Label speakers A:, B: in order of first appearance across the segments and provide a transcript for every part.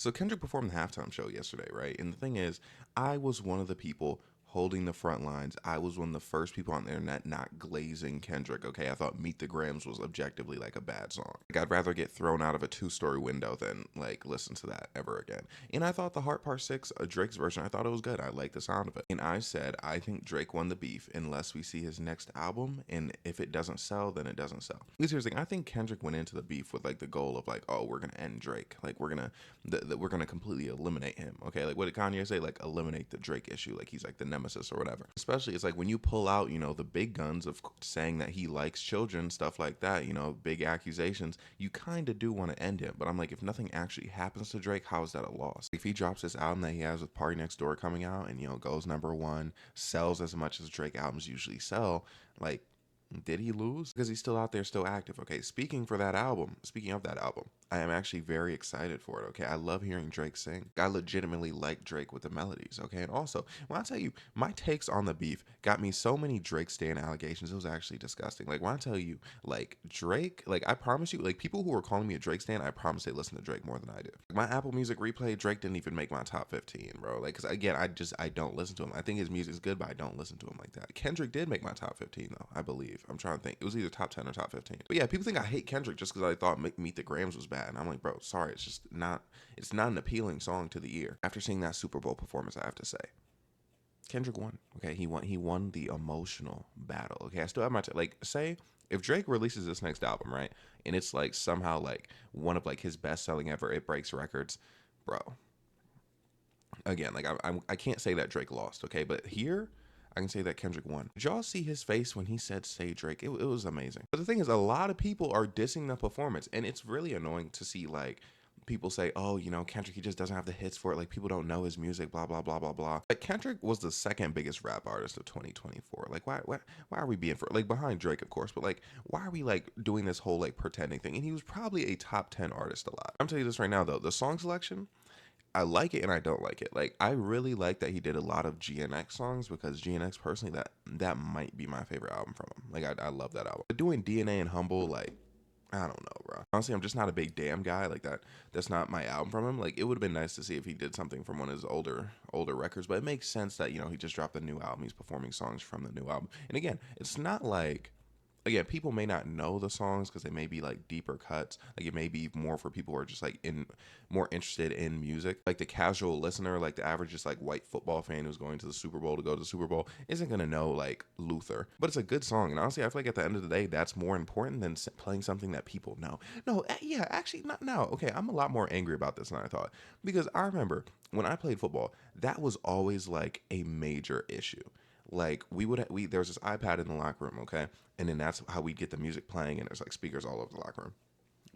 A: So Kendrick performed the halftime show yesterday, right? And the thing is, I was one of the people holding the front lines. I was one of the first people on the internet not glazing Kendrick, okay? I thought Meet the Grams was objectively like a bad song. Like, I'd rather get thrown out of a two-story window than like listen to that ever again. And I thought the Heart Part 6, Drake's version, I thought it was good. I liked the sound of it. And I said, I think Drake won the beef unless we see his next album. And if it doesn't sell, then it doesn't sell. Because here's the thing, I think Kendrick went into the beef with like the goal of like, oh, we're gonna end Drake. Like we're gonna completely eliminate him. Okay, like what did Kanye say? Like eliminate the Drake issue. Like he's like the nemesis or whatever. Especially it's like when you pull out, the big guns of saying that he likes children, stuff like that. Big accusations. You kind of do want to end him. But I'm like, if nothing actually happens to Drake, how is that a loss? If he drops this album that he has with Party Next Door coming out and goes #1, sells as much as Drake albums usually sell, like. Did he lose? Because he's still out there, still active. Okay, speaking of that album, I am actually very excited for it. Okay, I love hearing Drake sing. I legitimately like Drake with the melodies. Okay, and also, when I tell you, my takes on the beef got me so many Drake stan allegations. It was actually disgusting. Like when I tell you, like Drake, like I promise you, like people who are calling me a Drake stan, I promise they listen to Drake more than I do. My Apple Music replay, Drake didn't even make my top 15, bro. Like, cause again, I don't listen to him. I think his music's good, but I don't listen to him like that. Kendrick did make my top 15 though, I believe. I'm trying to think. It was either top 10 or top 15. But yeah, people think I hate Kendrick just because I thought Meet the Grams was bad. And I'm like, bro, sorry, it's not an appealing song to the ear. After seeing that Super Bowl performance, I have to say, Kendrick won. Okay, he won the emotional battle. Okay, I still have my like say if Drake releases this next album, right, and it's like somehow like one of like his best selling ever, it breaks records, bro. Again, like I can't say that Drake lost, okay, but here I can say that Kendrick won. Did y'all see his face when he said "Say Drake"? It was amazing. But the thing is, a lot of people are dissing the performance, and it's really annoying to see like people say, "Oh, Kendrick, he just doesn't have the hits for it. Like people don't know his music, blah blah blah blah blah." Like Kendrick was the second biggest rap artist of 2024. Like why are we being for like behind Drake, of course, but like why are we like doing this whole like pretending thing? And he was probably a top 10 artist a lot. I'm telling you this right now though, the song selection. I like it and I don't like it. Like I really like that he did a lot of GNX songs because GNX personally that might be my favorite album from him. Like I love that album. But doing DNA and Humble, like I don't know, bro. Honestly, I'm just not a big Damn guy. Like that's not my album from him. Like it would have been nice to see if he did something from one of his older records. But it makes sense that he just dropped a new album. He's performing songs from the new album. And again, it's not like. Again, people may not know the songs because they may be like deeper cuts. Like it may be more for people who are just like more interested in music. Like the casual listener, like the average just like white football fan who's going to the Super Bowl to go to the Super Bowl isn't gonna know like Luther. But it's a good song, and honestly, I feel like at the end of the day, that's more important than playing something that people know. No, yeah, actually, not now. Okay, I'm a lot more angry about this than I thought because I remember when I played football, that was always like a major issue. Like there was this iPad in the locker room, okay, and then that's how we get the music playing, and there's like speakers all over the locker room.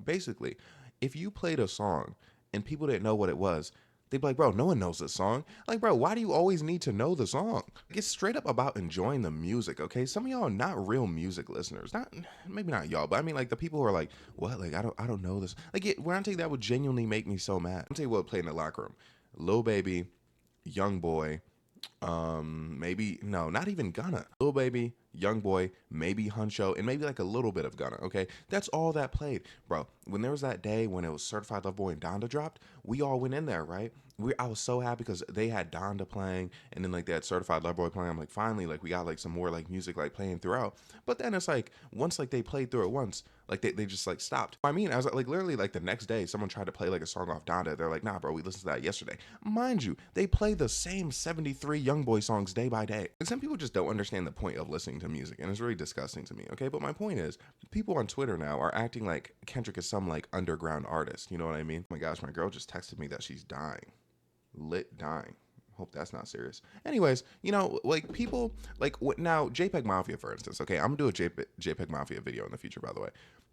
A: Basically, if you played a song and people didn't know what it was, they'd be like, bro, no one knows this song. Like, bro, why do you always need to know the song? It's straight up about enjoying the music, okay? Some of y'all are not real music listeners. Maybe not y'all, but I mean like the people who are like, what? Like I don't know this. Like when I tell you that would genuinely make me so mad. I'll tell you what played in the locker room. Lil Baby, Young Boy, maybe no, not even Gunna. Lil Baby, Young Boy, maybe Huncho, and maybe like a little bit of Gunna. Okay, that's all that played, bro. When there was that day when it was Certified Love Boy and Donda dropped, we all went in there, right? I was so happy because they had Donda playing, and then like that Certified Love Boy playing. I'm like, finally, like we got like some more like music like playing throughout. But then it's like once like they played through it once, like they just like stopped. I mean, I was like literally like the next day, someone tried to play like a song off Donda. They're like, nah, bro, we listened to that yesterday. Mind you, they play the same 73 Young Boy songs day by day. And some people just don't understand the point of listening to music, and it's really disgusting to me. Okay, but my point is, people on Twitter now are acting like Kendrick is some like underground artist. You know what I mean? Oh my gosh, my girl just texted me that she's dying. Lit dying. Hope that's not serious. Anyways, like people like now JPEG Mafia, for instance. Okay, I'm gonna do a JPEG Mafia video in the future, by the way.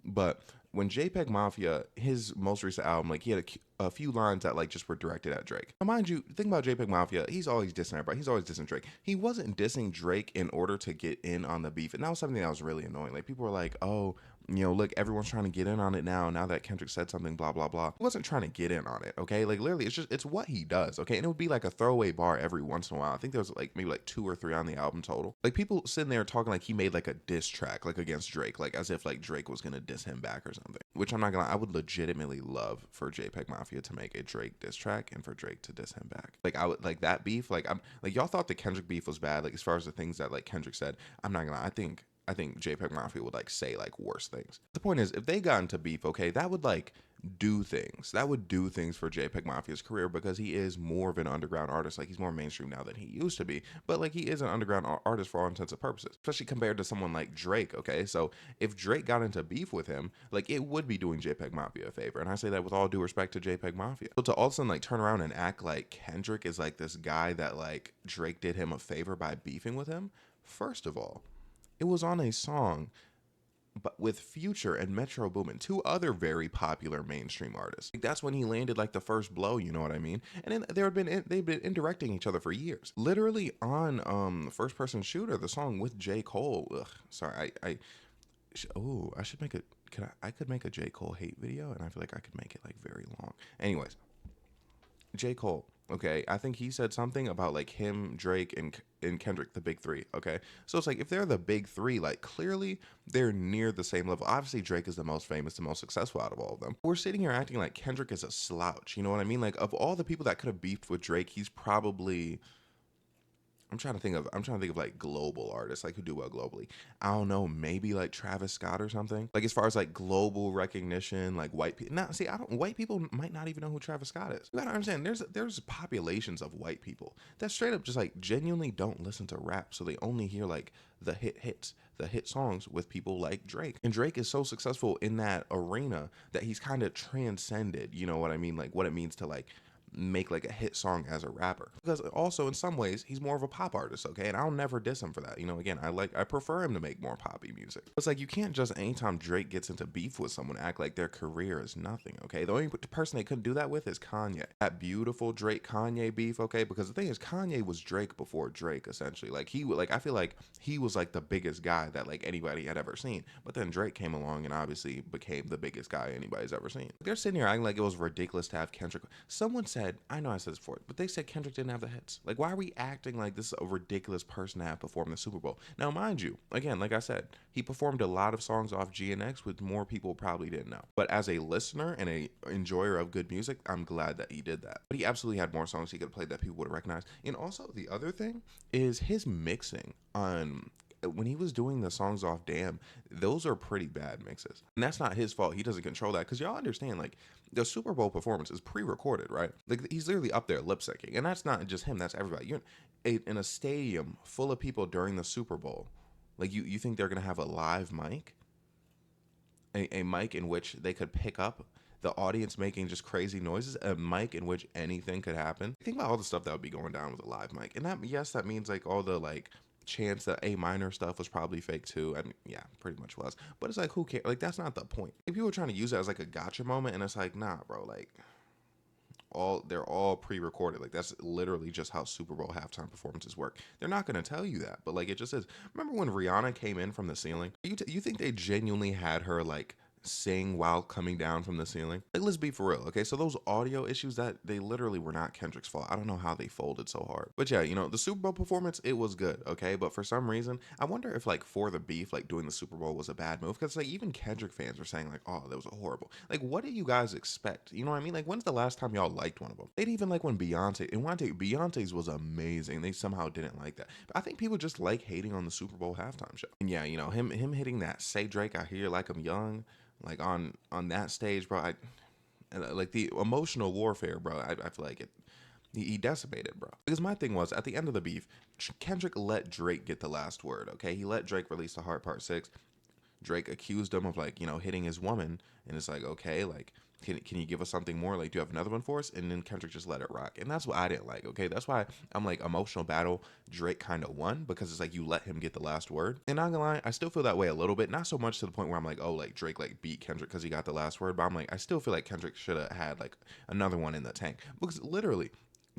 A: But when JPEG Mafia, his most recent album, like he had a few lines that like just were directed at Drake. Now, mind you, think about JPEG Mafia. He's always dissing everybody. He's always dissing Drake. He wasn't dissing Drake in order to get in on the beef, and that was something that was really annoying. Like people were like, "Oh, look, everyone's trying to get in on it now that Kendrick said something, blah, blah, blah. He wasn't trying to get in on it, okay? Like, literally, it's what he does, okay? And it would be like a throwaway bar every once in a while. I think there was like maybe like 2 or 3 on the album total. Like, people sitting there talking like he made like a diss track, like against Drake, like as if like Drake was gonna diss him back or something. Which I'm not gonna lie, I would legitimately love for JPEG Mafia to make a Drake diss track and for Drake to diss him back. Like, I would like that beef. Like, I'm like, y'all thought the Kendrick beef was bad, like as far as the things that like Kendrick said. I'm not gonna lie, I think JPEG Mafia would like say like worse things. The point is, if they got into beef, okay, that would like do things. That would do things for JPEG Mafia's career, because he is more of an underground artist. Like, he's more mainstream now than he used to be, but like he is an underground artist for all intents and purposes, especially compared to someone like Drake. Okay, so if Drake got into beef with him, like it would be doing JPEG Mafia a favor, and I say that with all due respect to JPEG Mafia. So to all of a sudden like turn around and act like Kendrick is like this guy that like Drake did him a favor by beefing with him, first of all, it was on a song but with Future and Metro Boomin, 2 other very popular mainstream artists. Like, that's when he landed like the first blow, you know what I mean? And then they've been indirecting each other for years. Literally on First Person Shooter, the song with J. Cole. Ugh, sorry, I should make a I could make a J. Cole hate video, and I feel like I could make it like very long. Anyways, J. Cole, okay, I think he said something about like him, Drake, and Kendrick, the big 3, okay? So it's like, if they're the big 3, like clearly they're near the same level. Obviously, Drake is the most famous, the most successful out of all of them. We're sitting here acting like Kendrick is a slouch, you know what I mean? Like, of all the people that could have beefed with Drake, he's probably... I'm trying to think of like global artists, like who do well globally. I don't know, maybe like Travis Scott or something. Like, as far as like global recognition, like white people. Now, see, white people might not even know who Travis Scott is. You gotta understand, there's populations of white people that straight up just like genuinely don't listen to rap, so they only hear like the hit songs with people like Drake. And Drake is so successful in that arena that he's kind of transcended, you know what I mean? Like, what it means to like make like a hit song as a rapper, because also in some ways he's more of a pop artist, okay? And I'll never diss him for that, you know. Again, I prefer him to make more poppy music. It's like, you can't just, anytime Drake gets into beef with someone, act like their career is nothing, okay? The only person they couldn't do that with is Kanye. That beautiful Drake Kanye beef, okay? Because the thing is, Kanye was Drake before Drake, essentially. Like, I feel like he was like the biggest guy that like anybody had ever seen, but then Drake came along and obviously became the biggest guy anybody's ever seen. They're sitting here acting like it was ridiculous to have Kendrick. Someone said, I know I said this before, but they said Kendrick didn't have the hits. Like, why are we acting like this is a ridiculous person to have perform the Super Bowl? Now, mind you, again, like I said, he performed a lot of songs off GNX, which more people probably didn't know. But as a listener and a enjoyer of good music, I'm glad that he did that. But he absolutely had more songs he could have played that people would have recognized. And also, the other thing is his mixing on... when he was doing the songs off Damn, those are pretty bad mixes. And that's not his fault. He doesn't control that, because y'all understand, like, the Super Bowl performance is pre-recorded, right? Like, he's literally up there lip syncing. And that's not just him, that's everybody. You're in a stadium full of people during the Super Bowl. Like, you think they're going to have a live mic? A mic in which they could pick up the audience making just crazy noises, a mic in which anything could happen. Think about all the stuff that would be going down with a live mic. And that, yes, that means like all the like chance that A minor stuff was probably fake too. I mean, yeah, pretty much was. But it's like, who cares? Like, that's not the point. If people are trying to use it as like a gotcha moment, and it's like, nah, bro, like they're all pre-recorded. Like, that's literally just how Super Bowl halftime performances work. They're not going to tell you that, but like, it just is. Remember when Rihanna came in from the ceiling? You think they genuinely had her like sing while coming down from the ceiling? Like, let's be for real, okay? So those audio issues, that they literally were not Kendrick's fault. I don't know how they folded so hard. But yeah, you know, the Super Bowl performance, it was good, okay? But for some reason, I wonder if like for the beef, like doing the Super Bowl was a bad move, because like even Kendrick fans were saying like, oh, that was horrible. Like, what do you guys expect? You know what I mean? Like, when's the last time y'all liked one of them? They didn't even like when Beyonce's was amazing. They somehow didn't like that. But I think people just like hating on the Super Bowl halftime show. And yeah, you know, him hitting that "Say Drake, I Hear You Like I'm Young," like on that stage, bro, like the emotional warfare, bro, I feel like he decimated, bro. Because my thing was, at the end of the beef, Kendrick let Drake get the last word, okay? He let Drake release the Heart Part 6. Drake accused him of like, you know, hitting his woman, and it's like, okay, like, can you give us something more? Like, do you have another one for us? And then Kendrick just let it rock. And that's what I didn't like, okay? That's why I'm like, emotional battle, Drake kind of won, because it's like you let him get the last word. And not gonna lie, I still feel that way a little bit. Not so much to the point where I'm like, oh, like Drake like beat Kendrick because he got the last word. But I'm like, I still feel like Kendrick should have had like another one in the tank. Because literally,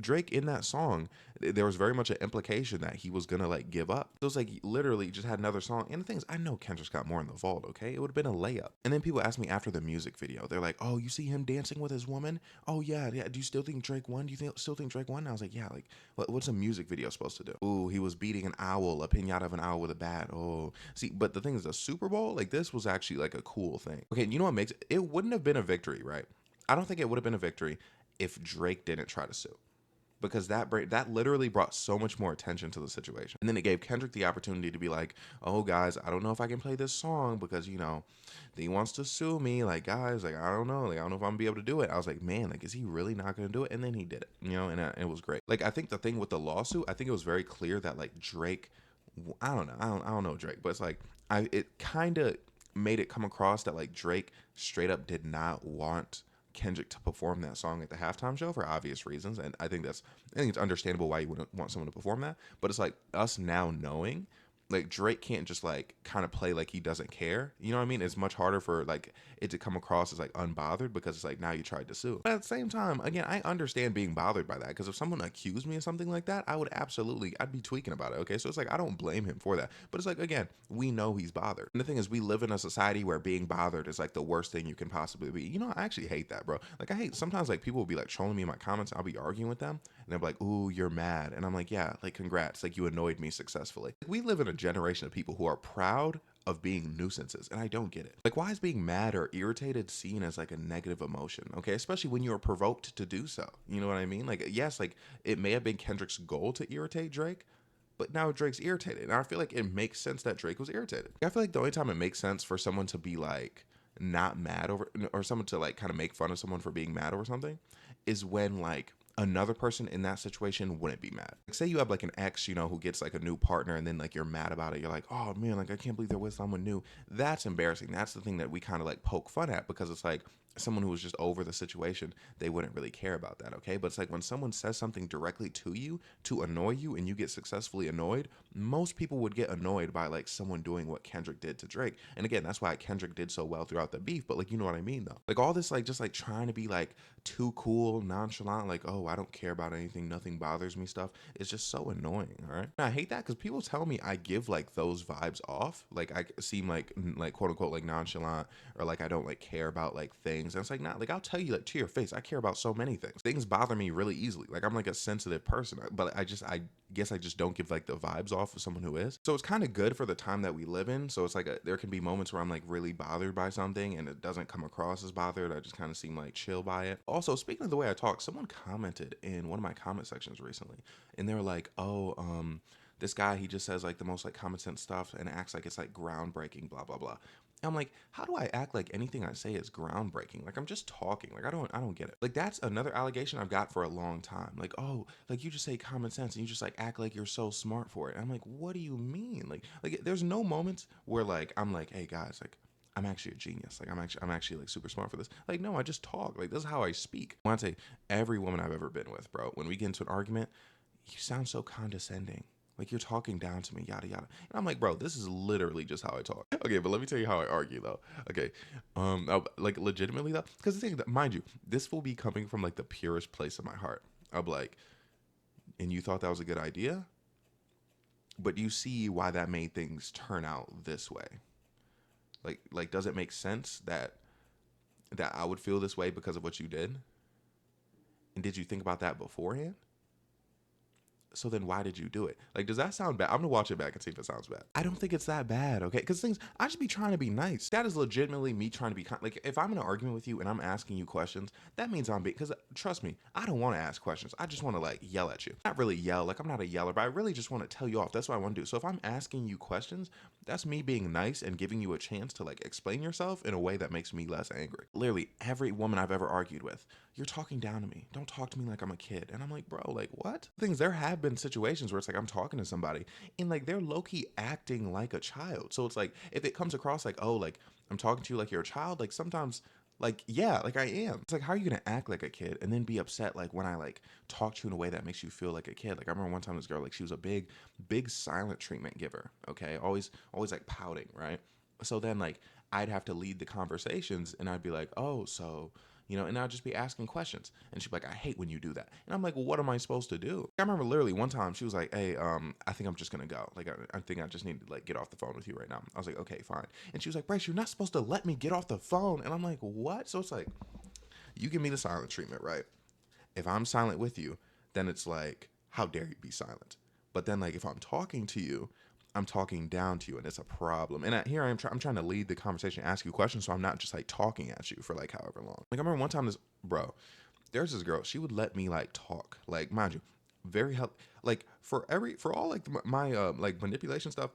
A: Drake in that song, there was very much an implication that he was gonna like give up. It was like literally just had another song. And the thing is, I know Kendrick's got more in the vault, okay? It would have been a layup. And then people ask me after the music video, they're like, oh, you see him dancing with his woman? Oh yeah, yeah. Do you still think Drake won? Do you still think Drake won? And I was like, yeah, like what's a music video supposed to do? Ooh, he was beating an owl, a pinata of an owl with a bat. Oh, see, but the thing is, the Super Bowl, like this was actually like a cool thing. Okay, you know what makes it wouldn't have been a victory, right? I don't think it would have been a victory if Drake didn't try to sue, because that literally brought so much more attention to the situation. And then it gave Kendrick the opportunity to be like, oh guys, I don't know if I can play this song because, you know, he wants to sue me. Like, guys, like, I don't know. Like, I don't know if I'm gonna be able to do it. I was like, man, like, is he really not gonna do it? And then he did it, you know, and it was great. Like, I think the thing with the lawsuit, I think it was very clear that like Drake, I don't know. I don't know Drake, but it's like, it kind of made it come across that like Drake straight up did not want Kendrick to perform that song at the halftime show for obvious reasons, and I think it's understandable why you wouldn't want someone to perform that. But it's like us now knowing, like Drake can't just like kind of play like he doesn't care. You know what I mean? It's much harder for like it to come across as like unbothered because it's like now you tried to sue. But at the same time, again, I understand being bothered by that because if someone accused me of something like that, I'd be tweaking about it. Okay, so it's like I don't blame him for that. But it's like again, we know he's bothered. And the thing is, we live in a society where being bothered is like the worst thing you can possibly be. You know, I actually hate that, bro. Like I hate sometimes like people will be like trolling me in my comments. I'll be arguing with them and they're like, "Ooh, you're mad," and I'm like, "Yeah, like congrats, like you annoyed me successfully." Like, we live in a generation of people who are proud of being nuisances, and I don't get it. Like, why is being mad or irritated seen as like a negative emotion? Okay, especially when you are provoked to do so. You know what I mean? Like, yes, like it may have been Kendrick's goal to irritate Drake, but now Drake's irritated, and I feel like it makes sense that Drake was irritated. I feel like the only time it makes sense for someone to be like not mad over, or someone to like kind of make fun of someone for being mad over something, is when like another person in that situation wouldn't be mad. Like, say you have like an ex, you know, who gets like a new partner and then like you're mad about it. You're like, oh man, like I can't believe they're with someone new. That's embarrassing. That's the thing that we kind of like poke fun at because it's like someone who was just over the situation, they wouldn't really care about that, okay? But it's like when someone says something directly to you to annoy you and you get successfully annoyed, most people would get annoyed by like someone doing what Kendrick did to Drake. And again, that's why Kendrick did so well throughout the beef, but like you know what I mean though. Like all this like just like trying to be like too cool, nonchalant, like, oh, I don't care about anything, nothing bothers me stuff. It's just so annoying, all right? And I hate that because people tell me I give like those vibes off. Like I seem like quote unquote like nonchalant or like I don't like care about like things. And it's like, nah, like I'll tell you like to your face, I care about so many things. Things bother me really easily. Like I'm like a sensitive person, but I guess I just don't give like the vibes off of someone who is. So it's kind of good for the time that we live in. So it's like there can be moments where I'm like really bothered by something and it doesn't come across as bothered. I just kind of seem like chill by it. Also, speaking of the way I talk, someone commented in one of my comment sections recently and they were like, oh, this guy, he just says like the most like common sense stuff and acts like it's like groundbreaking, blah, blah, blah. I'm like, how do I act like anything I say is groundbreaking? Like I'm just talking. Like I don't get it. Like that's another allegation I've got for a long time. Like, oh, like you just say common sense and you just like act like you're so smart for it. And I'm like, what do you mean? Like there's no moments where like I'm like, hey guys, like I'm actually a genius. Like I'm actually like super smart for this. Like no, I just talk. Like this is how I speak. When I say every woman I've ever been with, bro, when we get into an argument, you sound so condescending. Like you're talking down to me, yada yada. And I'm like, bro, this is literally just how I talk. Okay, but let me tell you how I argue though. Okay, like legitimately though, because the thing that, mind you, this will be coming from like the purest place of my heart. I'm like, and you thought that was a good idea, but you see why that made things turn out this way. Like, does it make sense that I would feel this way because of what you did? And did you think about that beforehand? So then why did you do it? Like, does that sound bad? I'm gonna watch it back and see if it sounds bad. I don't think it's that bad, okay? Because things, I just be trying to be nice. That is legitimately me trying to be, like, if I'm in an argument with you and I'm asking you questions, that means I'm being, because trust me, I don't want to ask questions. I just want to, like, yell at you. Not really yell, like, I'm not a yeller, but I really just want to tell you off. That's what I want to do. So if I'm asking you questions, that's me being nice and giving you a chance to, like, explain yourself in a way that makes me less angry. Literally, every woman I've ever argued with, you're talking down to me. Don't talk to me like I'm a kid. And I'm like, bro, like what? Things, there have been situations where it's like I'm talking to somebody and like they're low-key acting like a child. So it's like if it comes across like, oh, like I'm talking to you like you're a child, like sometimes like, yeah, like I am. It's like, how are you gonna act like a kid and then be upset like when I like talk to you in a way that makes you feel like a kid? Like I remember one time this girl, like she was a big silent treatment giver. Okay. Always like pouting, right? So then like I'd have to lead the conversations and I'd be like, oh, so you know, and I'd just be asking questions. And she'd be like, I hate when you do that. And I'm like, well, what am I supposed to do? I remember literally one time she was like, hey, I think I'm just gonna go. Like, I think I just need to like get off the phone with you right now. I was like, okay, fine. And she was like, Bryce, you're not supposed to let me get off the phone. And I'm like, what? So it's like, you give me the silent treatment, right? If I'm silent with you, then it's like, how dare you be silent? But then like if I'm talking to you, I'm talking down to you, and it's a problem. And here I am, I'm trying to lead the conversation, ask you questions, so I'm not just like talking at you for like however long. Like I remember one time, there's this girl, she would let me like talk, like mind you, very help, like for all like my like manipulation stuff.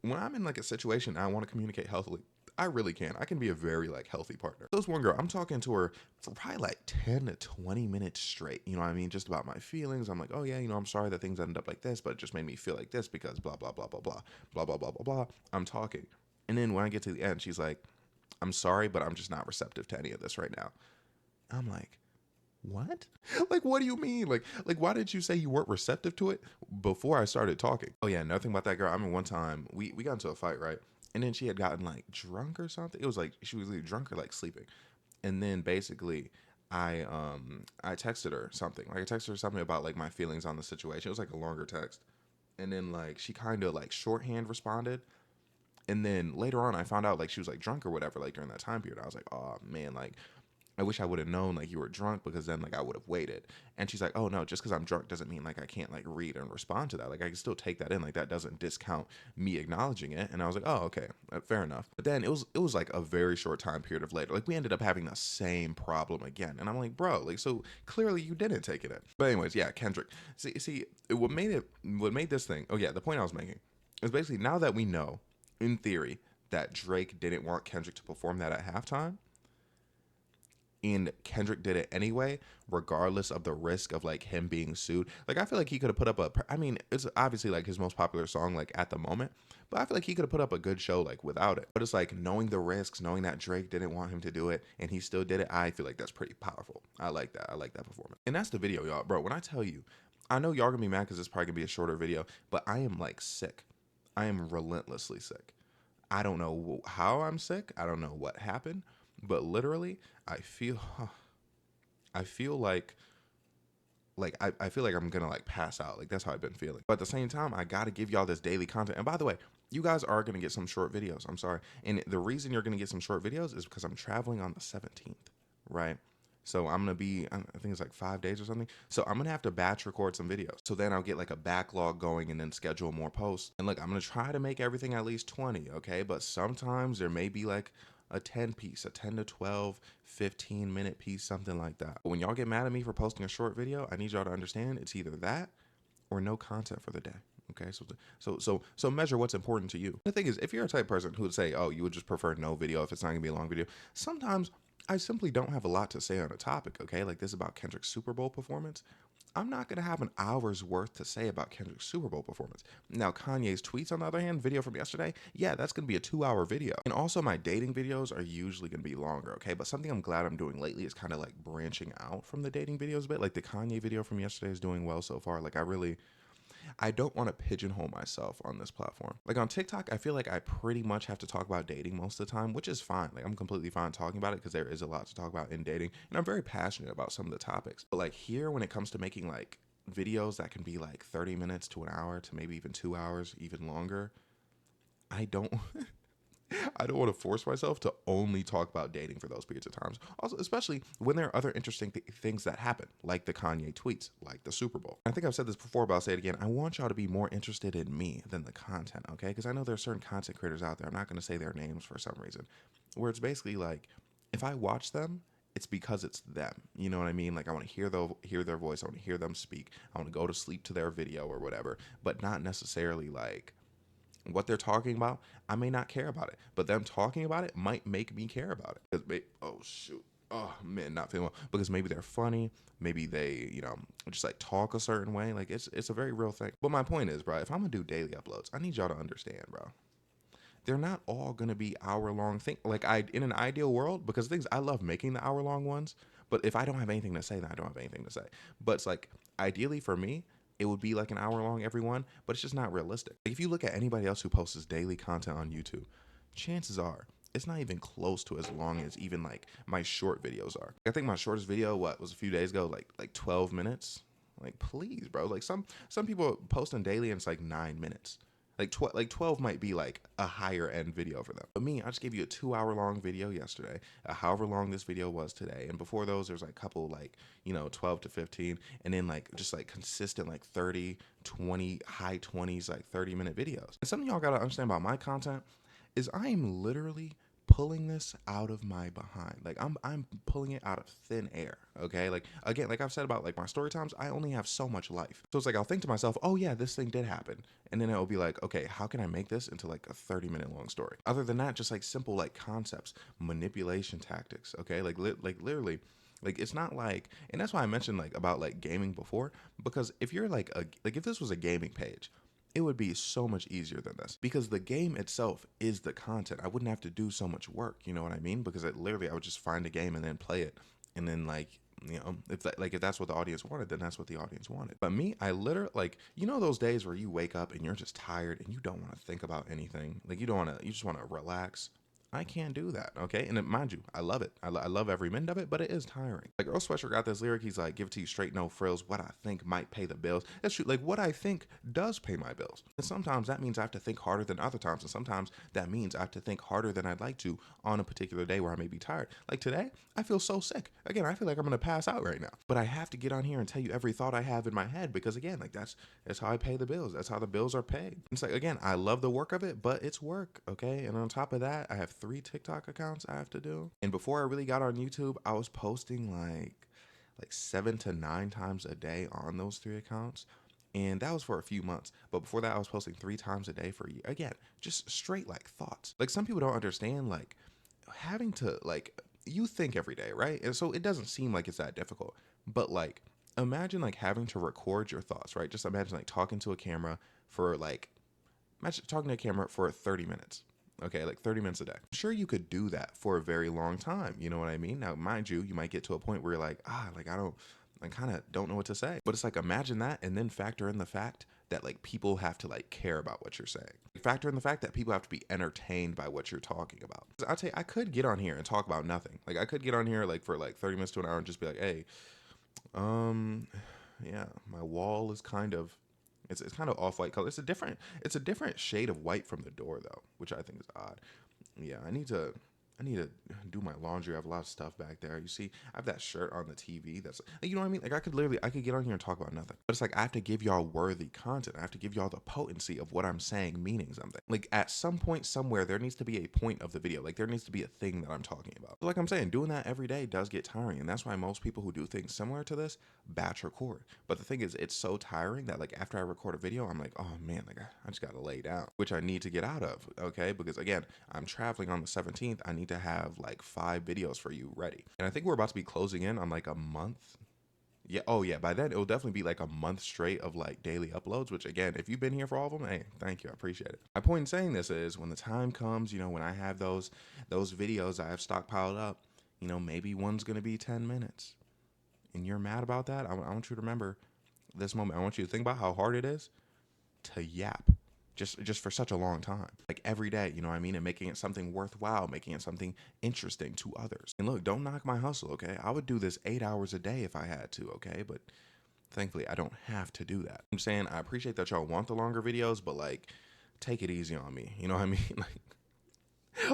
A: When I'm in like a situation, I want to communicate healthily. I really can. I can be a very like healthy partner. There's one girl, I'm talking to her for probably like 10 to 20 minutes straight. You know what I mean? Just about my feelings. I'm like, oh yeah, you know, I'm sorry that things ended up like this, but it just made me feel like this because blah, blah, blah, blah, blah, blah, blah, blah, blah, blah. I'm talking. And then when I get to the end, she's like, I'm sorry, but I'm just not receptive to any of this right now. I'm like, what? Like, what do you mean? Like, why did you say you weren't receptive to it before I started talking? Oh yeah, nothing about that girl. I mean, one time we got into a fight, right? And then she had gotten like drunk or something. It was like she was either drunk or like sleeping. And then basically I texted her something. Like I texted her something about like my feelings on the situation. It was like a longer text. And then like she kind of like shorthand responded. And then later on I found out like she was like drunk or whatever like during that time period. I was like, oh man, like I wish I would have known like you were drunk, because then like I would have waited. And she's like, oh no, just because I'm drunk doesn't mean like I can't like read and respond to that. Like I can still take that in. Like that doesn't discount me acknowledging it. And I was like, oh okay, fair enough. But then it was like a very short time period of later. Like we ended up having the same problem again. And I'm like, bro, like so clearly you didn't take it in. But anyways, yeah, Kendrick. See, what made this thing? Oh yeah, the point I was making is basically now that we know, in theory, that Drake didn't want Kendrick to perform that at halftime, and Kendrick did it anyway, regardless of the risk of like him being sued. Like I feel like he could have put up I mean, it's obviously like his most popular song like at the moment, but I feel like he could have put up a good show like without it. But it's like knowing the risks, knowing that Drake didn't want him to do it and he still did it, I feel like that's pretty powerful. I like that. I like that performance. And that's the video, y'all. Bro, when I tell you, I know y'all gonna be mad because it's probably gonna be a shorter video, but I am like sick. I am relentlessly sick. I don't know how I'm sick. I don't know what happened, but literally I feel I feel I feel like I'm gonna like pass out. Like that's how I've been feeling. But at the same time, I gotta give y'all this daily content. And by the way, you guys are gonna get some short videos. I'm sorry. And the reason you're gonna get some short videos is because I'm traveling on the 17th, right? So I'm gonna be, I think it's like 5 days or something. So I'm gonna have to batch record some videos. So then I'll get like a backlog going and then schedule more posts. And look, I'm gonna try to make everything at least 20, okay? But sometimes there may be like a 10 piece, a 10 to 12, 15-minute piece, something like that. But when y'all get mad at me for posting a short video, I need y'all to understand it's either that or no content for the day. Okay, so measure what's important to you. The thing is, if you're a type of person who would say, oh, you would just prefer no video if it's not gonna be a long video, sometimes I simply don't have a lot to say on a topic, okay? Like this about Kendrick's Super Bowl performance. I'm not going to have an hour's worth to say about Kendrick's Super Bowl performance. Now, Kanye's tweets, on the other hand, video from yesterday, yeah, that's going to be a 2-hour video. And also my dating videos are usually going to be longer, okay? But something I'm glad I'm doing lately is kind of like branching out from the dating videos a bit. Like the Kanye video from yesterday is doing well so far. Like I don't want to pigeonhole myself on this platform. Like on TikTok, I feel like I pretty much have to talk about dating most of the time, which is fine. Like I'm completely fine talking about it because there is a lot to talk about in dating. And I'm very passionate about some of the topics. But like here, when it comes to making like videos that can be like 30 minutes to an hour to maybe even 2 hours, even longer, I don't I don't want to force myself to only talk about dating for those periods of times. Also, especially when there are other interesting things that happen, like the Kanye tweets, like the Super Bowl. I think I've said this before, but I'll say it again. I want y'all to be more interested in me than the content, okay? Because I know there are certain content creators out there, I'm not going to say their names for some reason, where it's basically like, if I watch them, it's because it's them. You know what I mean? Like I want to hear their voice. I want to hear them speak. I want to go to sleep to their video or whatever, but not necessarily like what they're talking about. I may not care about it, but them talking about it might make me care about it. Oh shoot. Oh man, not feeling well. Because maybe they're funny, maybe they, just like talk a certain way. Like it's a very real thing. But my point is, bro, if I'm gonna do daily uploads, I need y'all to understand, bro. They're not all gonna be hour-long thing. Like in an ideal world, because things I love making the hour-long ones, but if I don't have anything to say, then I don't have anything to say. But it's like ideally for me, it would be like an hour long every one, but it's just not realistic. Like if you look at anybody else who posts daily content on YouTube, chances are it's not even close to as long as even like my short videos are. I think my shortest video, what was a few days ago, like 12 minutes. Like, please, bro. Like some people posting daily and it's like 9 minutes. Like 12 might be like a higher end video for them. But me, I just gave you a 2 hour long video yesterday, however long this video was today. And before those, there's like a couple like, 12 to 15. And then like just like consistent like 30, 20, high 20s, like 30-minute videos. And something y'all gotta understand about my content is I am literally pulling this out of my behind. Like I'm pulling it out of thin air. Okay. Like again, like I've said about like my story times, I only have so much life. So it's like I'll think to myself, oh yeah, this thing did happen. And then it'll be like, okay, how can I make this into like a 30-minute long story? Other than that, just like simple like concepts, manipulation tactics. Okay. Like literally. Like it's not like, and that's why I mentioned like about like gaming before, because if you're like if this was a gaming page, it would be so much easier than this because the game itself is the content. I wouldn't have to do so much work. You know what I mean? Because I would just find a game and then play it. And then like, if that's what the audience wanted, then that's what the audience wanted. But me, I literally like, those days where you wake up and you're just tired and you don't want to think about anything. Like you just want to relax. I can't do that, okay? And mind you, I love it. I love every minute of it, but it is tiring. Like Earl Sweatshirt got this lyric. He's like, give it to you straight, no frills. What I think might pay the bills. That's true. Like what I think does pay my bills. And sometimes that means I have to think harder than other times. And sometimes that means I have to think harder than I'd like to on a particular day where I may be tired. Like today, I feel so sick. Again, I feel like I'm going to pass out right now. But I have to get on here and tell you every thought I have in my head because again, like that's how I pay the bills. That's how the bills are paid. It's like, again, I love the work of it, but it's work, okay? And on top of that, I have 3 TikTok accounts I have to do. And before I really got on YouTube, I was posting like 7 to 9 times a day on those 3 accounts. And that was for a few months. But before that, I was posting 3 times a day for a year. Again, just straight like thoughts. Like some people don't understand like having to like, you think every day, right? And so it doesn't seem like it's that difficult. But like, imagine like having to record your thoughts, right? Just imagine like talking to a camera for like, imagine talking to a camera for 30 minutes. Okay, like 30 minutes a day. I'm sure you could do that for a very long time. You know what I mean? Now, mind you, you might get to a point where you're like, I kind of don't know what to say. But it's like, imagine that and then factor in the fact that like people have to like care about what you're saying. Factor in the fact that people have to be entertained by what you're talking about. I'll tell you, I could get on here and talk about nothing. Like I could get on here like for like 30 minutes to an hour and just be like, hey, yeah, my wall is kind of, it's kind of off-white color. It's a different shade of white from the door though, which I think is odd. Yeah, I need to do my laundry. I have a lot of stuff back there. You see, I have that shirt on the TV. That's, you know what I mean? Like I could get on here and talk about nothing. But it's like I have to give y'all worthy content. I have to give y'all the potency of what I'm saying, meaning something. Like at some point somewhere, there needs to be a point of the video. Like there needs to be a thing that I'm talking about. Like I'm saying, doing that every day does get tiring. And that's why most people who do things similar to this batch record. But the thing is, it's so tiring that like after I record a video, I'm like, oh man, like I just got to lay down, which I need to get out of. Okay. Because again, I'm traveling on the 17th. I need to have like 5 videos for you ready. And I think we're about to be closing in on like a month. Yeah. Oh yeah. By then it'll definitely be like a month straight of like daily uploads, which again, if you've been here for all of them, hey, thank you. I appreciate it. My point in saying this is when the time comes, when I have those videos I have stockpiled up, maybe one's going to be 10 minutes and you're mad about that. I want you to remember this moment. I want you to think about how hard it is to yap just for such a long time, like every day, you know what I mean? And making it something worthwhile, making it something interesting to others. And look, don't knock my hustle, okay? I would do this 8 hours a day if I had to, okay? But thankfully I don't have to do that. I'm saying I appreciate that y'all want the longer videos, but like take it easy on me. You know what I mean?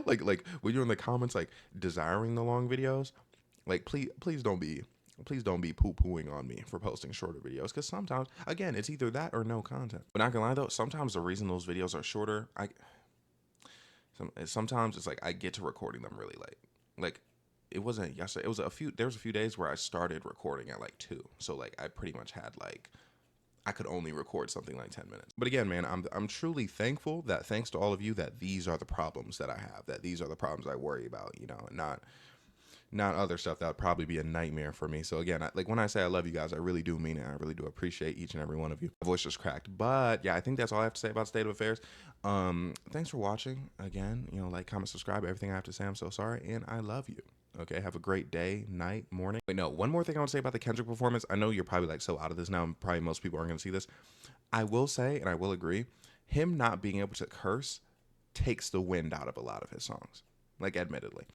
A: like when you're in the comments like desiring the long videos, like please don't be poo-pooing on me for posting shorter videos, because sometimes, again, it's either that or no content. But not gonna lie though, sometimes the reason those videos are shorter, sometimes it's like I get to recording them really late. Like it wasn't yesterday. There was a few days where I started recording at like 2. So like I pretty much had like, I could only record something like 10 minutes. But again, man, I'm truly thankful that thanks to all of you that these are the problems that I have, that these are the problems I worry about, and not other stuff that would probably be a nightmare for me. So again, like when I say I love you guys, I really do mean it. I really do appreciate each and every one of you. My voice just cracked. But yeah, I think that's all I have to say about State of Affairs. Thanks for watching. Again, like, comment, subscribe, everything I have to say. I'm so sorry. And I love you. Okay, have a great day, night, morning. Wait, no, one more thing I want to say about the Kendrick performance. I know you're probably like so out of this now, and probably most people aren't going to see this. I will say, and I will agree, him not being able to curse takes the wind out of a lot of his songs. like admittedly.